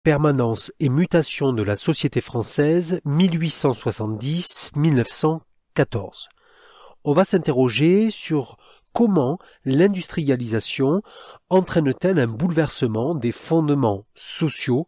Permanence et mutation de la société française 1870-1914. On va s'interroger sur comment l'industrialisation entraîne-t-elle un bouleversement des fondements sociaux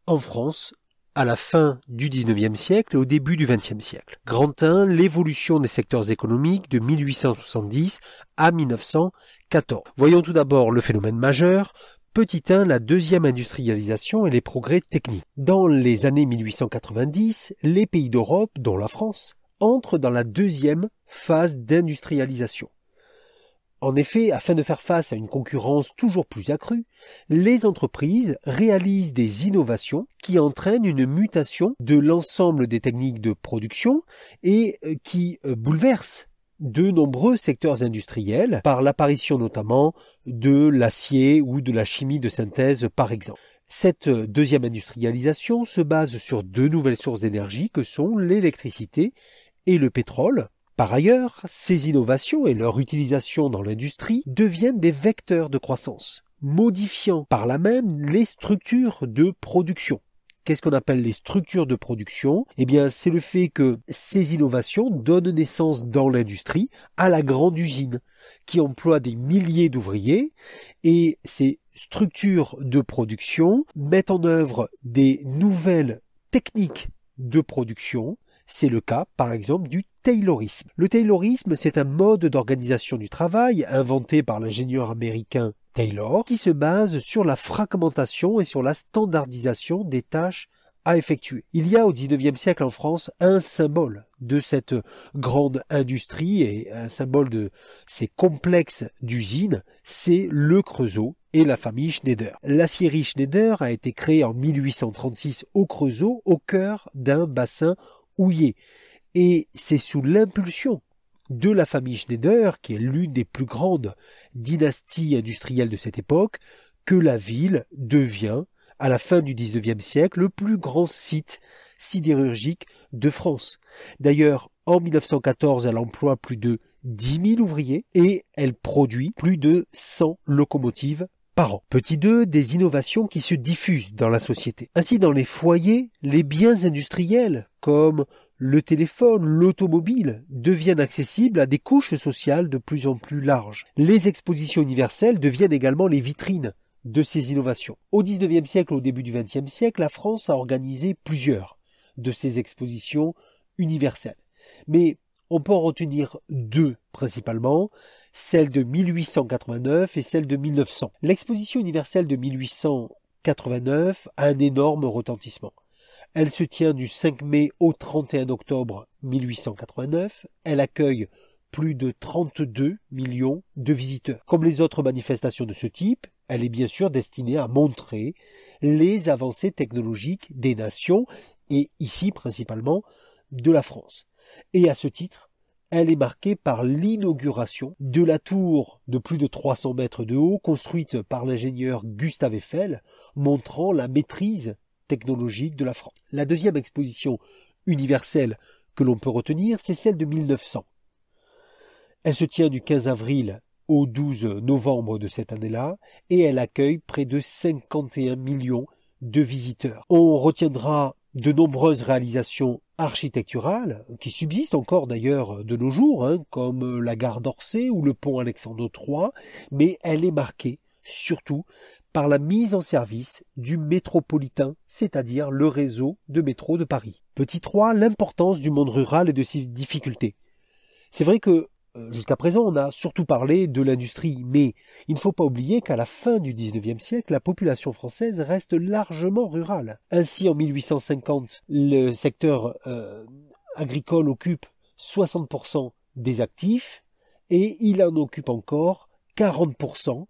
en France à la fin du XIXe siècle et au début du XXe siècle. Grand 1, l'évolution des secteurs économiques de 1870 à 1914. Voyons tout d'abord le phénomène majeur. Petit 1, la deuxième industrialisation et les progrès techniques. Dans les années 1890, les pays d'Europe, dont la France, entrent dans la deuxième phase d'industrialisation. En effet, afin de faire face à une concurrence toujours plus accrue, les entreprises réalisent des innovations qui entraînent une mutation de l'ensemble des techniques de production et qui bouleversent de nombreux secteurs industriels par l'apparition notamment de l'acier ou de la chimie de synthèse par exemple. Cette deuxième industrialisation se base sur deux nouvelles sources d'énergie que sont l'électricité et le pétrole. Par ailleurs, ces innovations et leur utilisation dans l'industrie deviennent des vecteurs de croissance, modifiant par là même les structures de production. Qu'est-ce qu'on appelle les structures de production? Eh bien, c'est le fait que ces innovations donnent naissance dans l'industrie à la grande usine, qui emploie des milliers d'ouvriers, et ces structures de production mettent en œuvre des nouvelles techniques de production. C'est le cas, par exemple, du taylorisme. Le taylorisme, c'est un mode d'organisation du travail inventé par l'ingénieur américain Taylor, qui se base sur la fragmentation et sur la standardisation des tâches à effectuer. Il y a au XIXe siècle en France un symbole de cette grande industrie et un symbole de ces complexes d'usines, c'est le Creusot et la famille Schneider. L'aciérie Schneider a été créée en 1836 au Creusot, au cœur d'un bassin houiller. Et c'est sous l'impulsion de la famille Schneider, qui est l'une des plus grandes dynasties industrielles de cette époque, que la ville devient, à la fin du XIXe siècle, le plus grand site sidérurgique de France. D'ailleurs, en 1914, elle emploie plus de 10 000 ouvriers et elle produit plus de 100 locomotives par an. Petit 2, des innovations qui se diffusent dans la société. Ainsi, dans les foyers, les biens industriels, comme le téléphone, l'automobile, deviennent accessibles à des couches sociales de plus en plus larges. Les expositions universelles deviennent également les vitrines de ces innovations. Au XIXe siècle, au début du XXe siècle, la France a organisé plusieurs de ces expositions universelles. Mais on peut en retenir deux principalement, celle de 1889 et celle de 1900. L'exposition universelle de 1889 a un énorme retentissement. Elle se tient du 5 mai au 31 octobre 1889. Elle accueille plus de 32 millions de visiteurs. Comme les autres manifestations de ce type, elle est bien sûr destinée à montrer les avancées technologiques des nations et ici principalement de la France. Et à ce titre, elle est marquée par l'inauguration de la tour de plus de 300 mètres de haut construite par l'ingénieur Gustave Eiffel, montrant la maîtrise technologique de la France. La deuxième exposition universelle que l'on peut retenir, c'est celle de 1900. Elle se tient du 15 avril au 12 novembre de cette année-là et elle accueille près de 51 millions de visiteurs. On retiendra de nombreuses réalisations architecturales qui subsistent encore d'ailleurs de nos jours, comme la gare d'Orsay ou le pont Alexandre III, mais elle est marquée surtout par la mise en service du métropolitain, c'est-à-dire le réseau de métro de Paris. Petit 3, l'importance du monde rural et de ses difficultés. C'est vrai que jusqu'à présent, on a surtout parlé de l'industrie, mais il ne faut pas oublier qu'à la fin du XIXe siècle, la population française reste largement rurale. Ainsi, en 1850, le secteur agricole occupe 60% des actifs et il en occupe encore 40%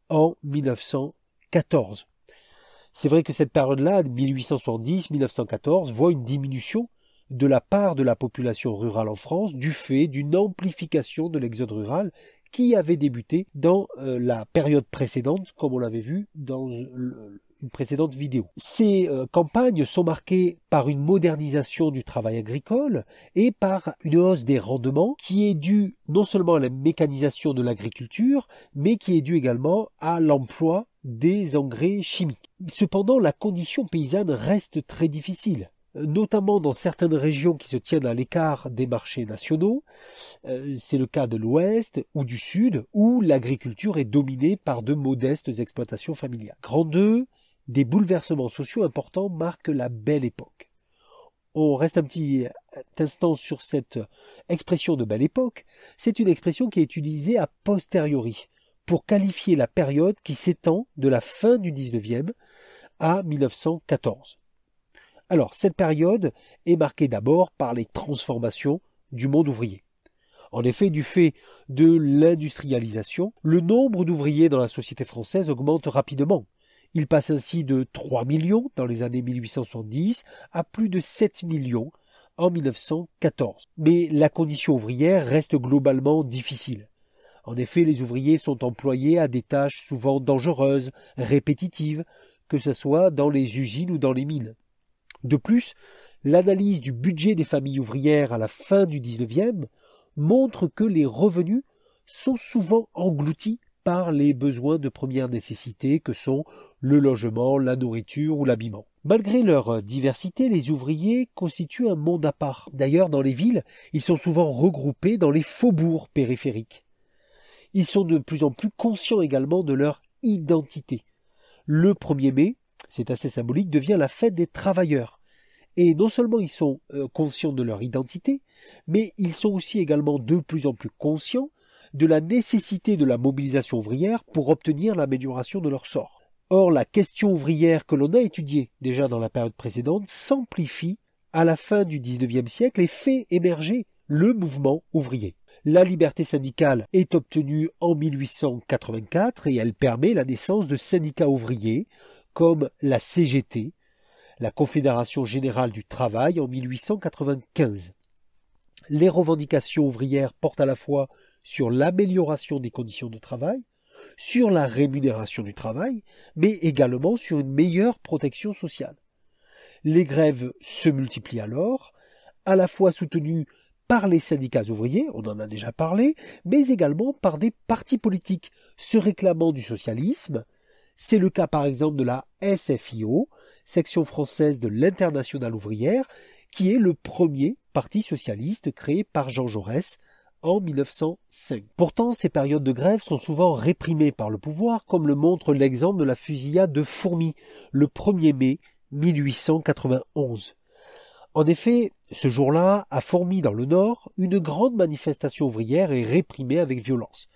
en 1914. C'est vrai que cette période-là, 1870-1914, voit une diminution de la part de la population rurale en France du fait d'une amplification de l'exode rural qui avait débuté dans la période précédente, comme on l'avait vu dans une précédente vidéo. Ces campagnes sont marquées par une modernisation du travail agricole et par une hausse des rendements qui est due non seulement à la mécanisation de l'agriculture, mais qui est due également à l'emploi des engrais chimiques. Cependant, la condition paysanne reste très difficile, notamment dans certaines régions qui se tiennent à l'écart des marchés nationaux. C'est le cas de l'Ouest ou du Sud, où l'agriculture est dominée par de modestes exploitations familiales. Grand 2, des bouleversements sociaux importants marquent la Belle Époque. On reste un petit instant sur cette expression de Belle Époque. C'est une expression qui est utilisée a posteriori pour qualifier la période qui s'étend de la fin du 19e à 1914. Alors, cette période est marquée d'abord par les transformations du monde ouvrier. En effet, du fait de l'industrialisation, le nombre d'ouvriers dans la société française augmente rapidement. Il passe ainsi de 3 millions dans les années 1870 à plus de 7 millions en 1914. Mais la condition ouvrière reste globalement difficile. En effet, les ouvriers sont employés à des tâches souvent dangereuses, répétitives, que ce soit dans les usines ou dans les mines. De plus, l'analyse du budget des familles ouvrières à la fin du 19e montre que les revenus sont souvent engloutis par les besoins de première nécessité que sont le logement, la nourriture ou l'habillement. Malgré leur diversité, les ouvriers constituent un monde à part. D'ailleurs, dans les villes, ils sont souvent regroupés dans les faubourgs périphériques. Ils sont de plus en plus conscients également de leur identité. Le 1er mai, c'est assez symbolique, devient la fête des travailleurs. Et non seulement ils sont conscients de leur identité, mais ils sont aussi également de plus en plus conscients de la nécessité de la mobilisation ouvrière pour obtenir l'amélioration de leur sort. Or, la question ouvrière que l'on a étudiée déjà dans la période précédente s'amplifie à la fin du XIXe siècle et fait émerger le mouvement ouvrier. La liberté syndicale est obtenue en 1884 et elle permet la naissance de syndicats ouvriers comme la CGT, la Confédération Générale du Travail en 1895. Les revendications ouvrières portent à la fois sur l'amélioration des conditions de travail, sur la rémunération du travail, mais également sur une meilleure protection sociale. Les grèves se multiplient alors, à la fois soutenues par les syndicats ouvriers, on en a déjà parlé, mais également par des partis politiques se réclamant du socialisme. C'est le cas par exemple de la SFIO, section française de l'Internationale ouvrière, qui est le premier parti socialiste créé par Jean Jaurès en 1905. Pourtant, ces périodes de grève sont souvent réprimées par le pouvoir, comme le montre l'exemple de la fusillade de Fourmies, le 1er mai 1891. En effet, ce jour-là, à Fourmies dans le Nord, une grande manifestation ouvrière est réprimée avec violence.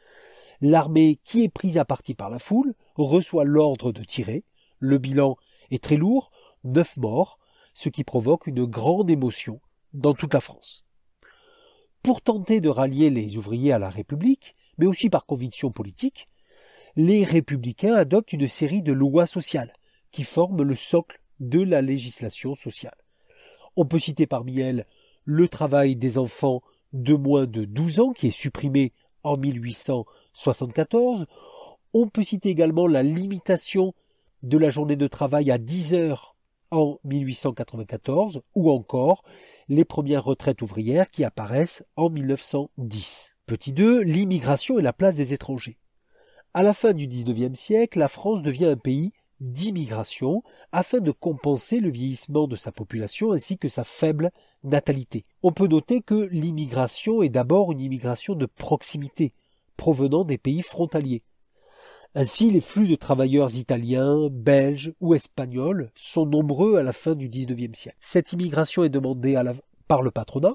L'armée, qui est prise à partie par la foule, reçoit l'ordre de tirer. Le bilan est très lourd, 9 morts, ce qui provoque une grande émotion dans toute la France. Pour tenter de rallier les ouvriers à la République, mais aussi par conviction politique, les républicains adoptent une série de lois sociales qui forment le socle de la législation sociale. On peut citer parmi elles le travail des enfants de moins de 12 ans qui est supprimé en 1874. On peut citer également la limitation de la journée de travail à 10 heures en 1894 ou encore les premières retraites ouvrières qui apparaissent en 1910. Petit 2, l'immigration et la place des étrangers. À la fin du XIXe siècle, la France devient un pays d'immigration afin de compenser le vieillissement de sa population ainsi que sa faible natalité. On peut noter que l'immigration est d'abord une immigration de proximité, provenant des pays frontaliers. Ainsi, les flux de travailleurs italiens, belges ou espagnols sont nombreux à la fin du XIXe siècle. Cette immigration est demandée par le patronat,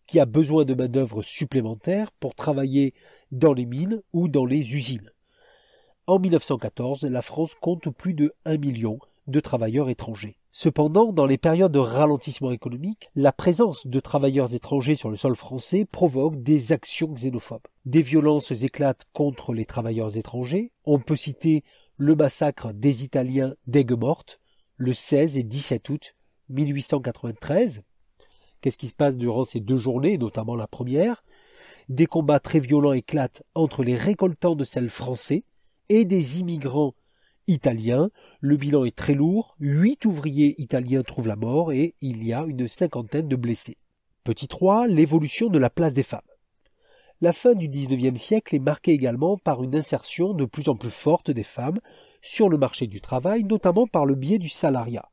qui a besoin de main-d'œuvre supplémentaire pour travailler dans les mines ou dans les usines. En 1914, la France compte plus de 1 million de travailleurs étrangers. Cependant, dans les périodes de ralentissement économique, la présence de travailleurs étrangers sur le sol français provoque des actions xénophobes. Des violences éclatent contre les travailleurs étrangers. On peut citer le massacre des Italiens d'Aigues-Mortes, le 16 et 17 août 1893. Qu'est-ce qui se passe durant ces 2 journées, notamment la première? Des combats très violents éclatent entre les récoltants de sel français et des immigrants italiens. Le bilan est très lourd, 8 ouvriers italiens trouvent la mort et il y a une 50aine de blessés. Petit 3, l'évolution de la place des femmes. La fin du XIXe siècle est marquée également par une insertion de plus en plus forte des femmes sur le marché du travail, notamment par le biais du salariat.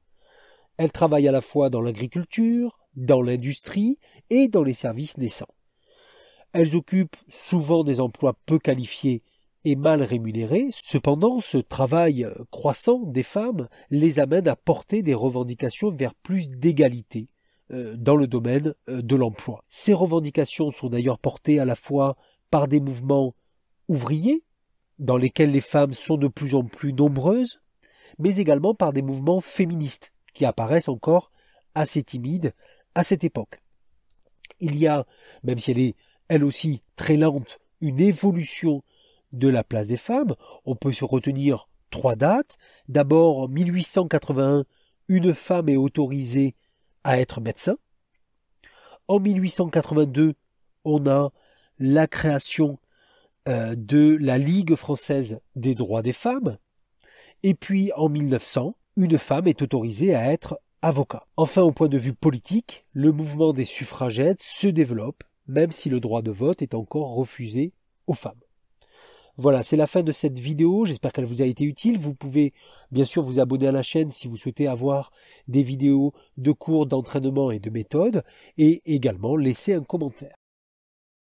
Elles travaillent à la fois dans l'agriculture, dans l'industrie et dans les services naissants. Elles occupent souvent des emplois peu qualifiés et mal rémunérés. Cependant, ce travail croissant des femmes les amène à porter des revendications vers plus d'égalité dans le domaine de l'emploi. Ces revendications sont d'ailleurs portées à la fois par des mouvements ouvriers, dans lesquels les femmes sont de plus en plus nombreuses, mais également par des mouvements féministes, qui apparaissent encore assez timides à cette époque. Il y a, même si elle est elle aussi très lente, une évolution de la place des femmes. On peut se retenir 3 dates. D'abord, en 1881, une femme est autorisée à être médecin. En 1882, on a la création de la Ligue française des droits des femmes. Et puis, en 1900, une femme est autorisée à être avocat. Enfin, au point de vue politique, le mouvement des suffragettes se développe, même si le droit de vote est encore refusé aux femmes. Voilà, c'est la fin de cette vidéo, j'espère qu'elle vous a été utile. Vous pouvez bien sûr vous abonner à la chaîne si vous souhaitez avoir des vidéos de cours d'entraînement et de méthode, et également laisser un commentaire.